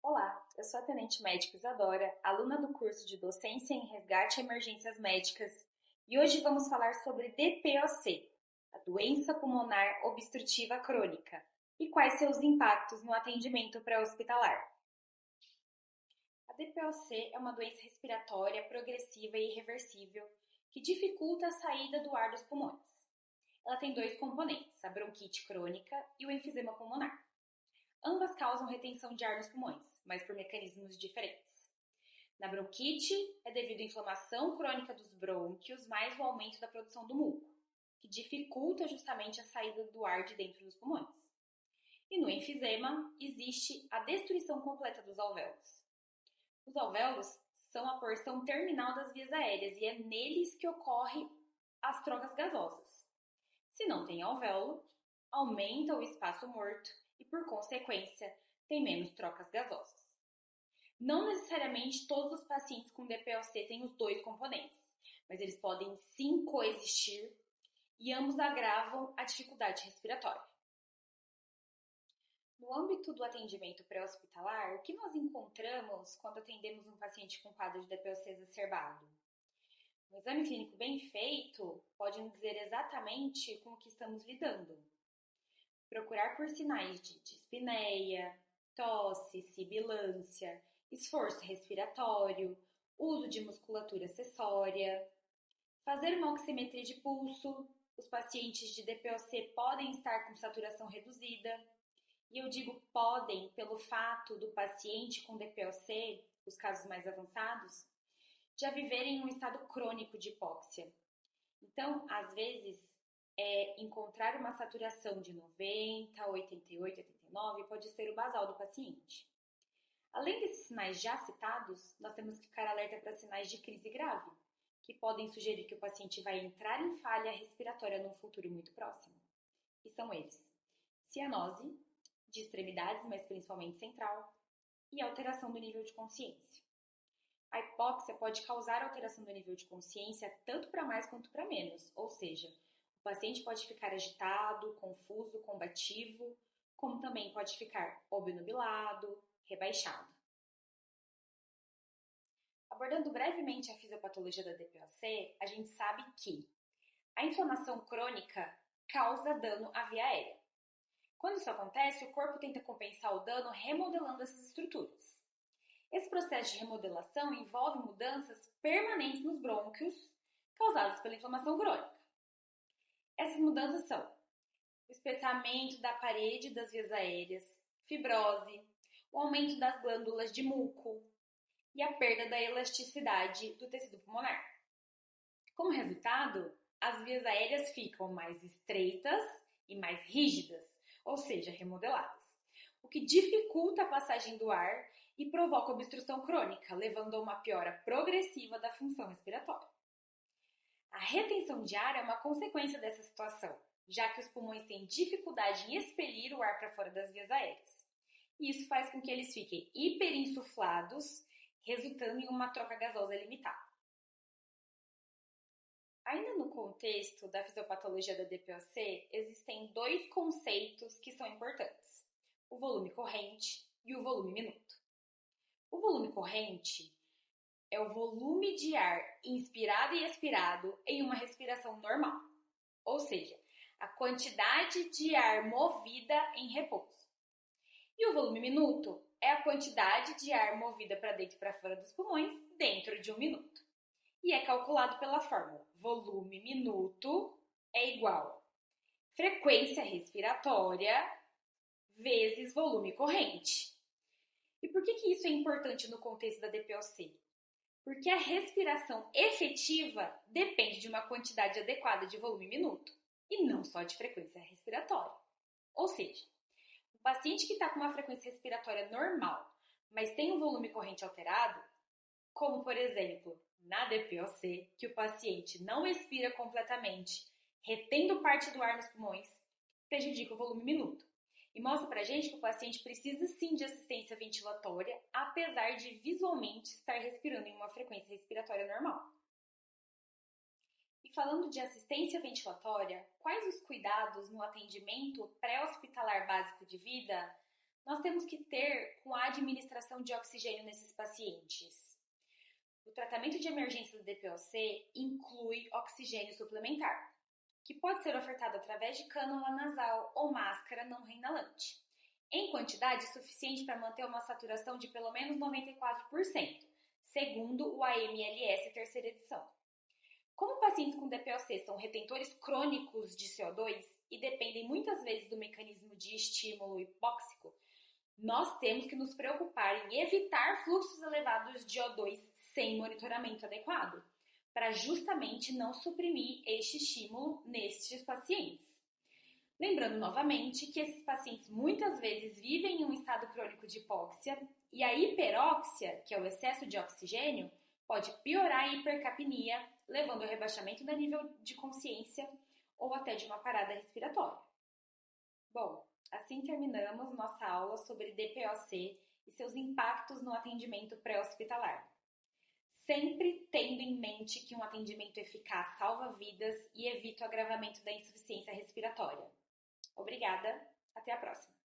Olá, eu sou a Tenente Médica Isadora, aluna do curso de Docência em Resgate e Emergências Médicas, e hoje vamos falar sobre DPOC, a doença pulmonar obstrutiva crônica, e quais seus impactos no atendimento pré-hospitalar. A DPOC é uma doença respiratória progressiva e irreversível que dificulta a saída do ar dos pulmões. Ela tem dois componentes, a bronquite crônica e o enfisema pulmonar. Ambas causam retenção de ar nos pulmões, mas por mecanismos diferentes. Na bronquite, é devido à inflamação crônica dos brônquios, mais o aumento da produção do muco, que dificulta justamente a saída do ar de dentro dos pulmões. E no enfisema, existe a destruição completa dos alvéolos. Os alvéolos são a porção terminal das vias aéreas e é neles que ocorrem as trocas gasosas. Se não tem alvéolo, aumenta o espaço morto e, por consequência, tem menos trocas gasosas. Não necessariamente todos os pacientes com DPOC têm os dois componentes, mas eles podem sim coexistir e ambos agravam a dificuldade respiratória. No âmbito do atendimento pré-hospitalar, o que nós encontramos quando atendemos um paciente com quadro de DPOC exacerbado? Um exame clínico bem feito pode nos dizer exatamente com o que estamos lidando. Procurar por sinais de dispneia, tosse, sibilância, esforço respiratório, uso de musculatura acessória, fazer uma oximetria de pulso. Os pacientes de DPOC podem estar com saturação reduzida. E eu digo podem pelo fato do paciente com DPOC, os casos mais avançados, já viverem em um estado crônico de hipóxia. Então, às vezes, encontrar uma saturação de 90, 88, 89 pode ser o basal do paciente. Além desses sinais já citados, nós temos que ficar alerta para sinais de crise grave, que podem sugerir que o paciente vai entrar em falha respiratória num futuro muito próximo. E são eles: cianose, de extremidades, mas principalmente central, e alteração do nível de consciência. A hipóxia pode causar alteração do nível de consciência tanto para mais quanto para menos, ou seja, o paciente pode ficar agitado, confuso, combativo, como também pode ficar obnubilado, rebaixado. Abordando brevemente a fisiopatologia da DPOC, a gente sabe que a inflamação crônica causa dano à via aérea. Quando isso acontece, o corpo tenta compensar o dano remodelando essas estruturas. Esse processo de remodelação envolve mudanças permanentes nos brônquios causadas pela inflamação crônica. Essas mudanças são o espessamento da parede das vias aéreas, fibrose, o aumento das glândulas de muco e a perda da elasticidade do tecido pulmonar. Como resultado, as vias aéreas ficam mais estreitas e mais rígidas, ou seja, remodeladas, o que dificulta a passagem do ar e provoca obstrução crônica, levando a uma piora progressiva da função respiratória. A retenção de ar é uma consequência dessa situação, já que os pulmões têm dificuldade em expelir o ar para fora das vias aéreas. E isso faz com que eles fiquem hiperinsuflados, resultando em uma troca gasosa limitada. Ainda no contexto da fisiopatologia da DPOC, existem dois conceitos que são importantes: o volume corrente e o volume minuto. O volume corrente é o volume de ar inspirado e expirado em uma respiração normal, ou seja, a quantidade de ar movida em repouso. E o volume minuto é a quantidade de ar movida para dentro e para fora dos pulmões dentro de um minuto. E é calculado pela fórmula: volume minuto é igual frequência respiratória vezes volume corrente. E por que isso é importante no contexto da DPOC? Porque a respiração efetiva depende de uma quantidade adequada de volume minuto e não só de frequência respiratória. Ou seja, o paciente que está com uma frequência respiratória normal, mas tem um volume corrente alterado, como por exemplo na DPOC, que o paciente não expira completamente, retendo parte do ar nos pulmões, prejudica o volume minuto. E mostra pra gente que o paciente precisa sim de assistência ventilatória, apesar de visualmente estar respirando em uma frequência respiratória normal. E falando de assistência ventilatória, quais os cuidados no atendimento pré-hospitalar básico de vida nós temos que ter com a administração de oxigênio nesses pacientes? O tratamento de emergência do DPOC inclui oxigênio suplementar, que pode ser ofertado através de cânula nasal ou máscara não reinalante, em quantidade suficiente para manter uma saturação de pelo menos 94%, segundo o AMLS terceira edição. Como pacientes com DPOC são retentores crônicos de CO2 e dependem muitas vezes do mecanismo de estímulo hipóxico, nós temos que nos preocupar em evitar fluxos elevados de O2 sem monitoramento adequado, para justamente não suprimir este estímulo nestes pacientes. Lembrando novamente que esses pacientes muitas vezes vivem em um estado crônico de hipóxia e a hiperóxia, que é o excesso de oxigênio, pode piorar a hipercapnia, levando ao rebaixamento do nível de consciência ou até de uma parada respiratória. Bom, assim terminamos nossa aula sobre DPOC e seus impactos no atendimento pré-hospitalar. Sempre tendo em mente que um atendimento eficaz salva vidas e evita o agravamento da insuficiência respiratória. Obrigada, até a próxima!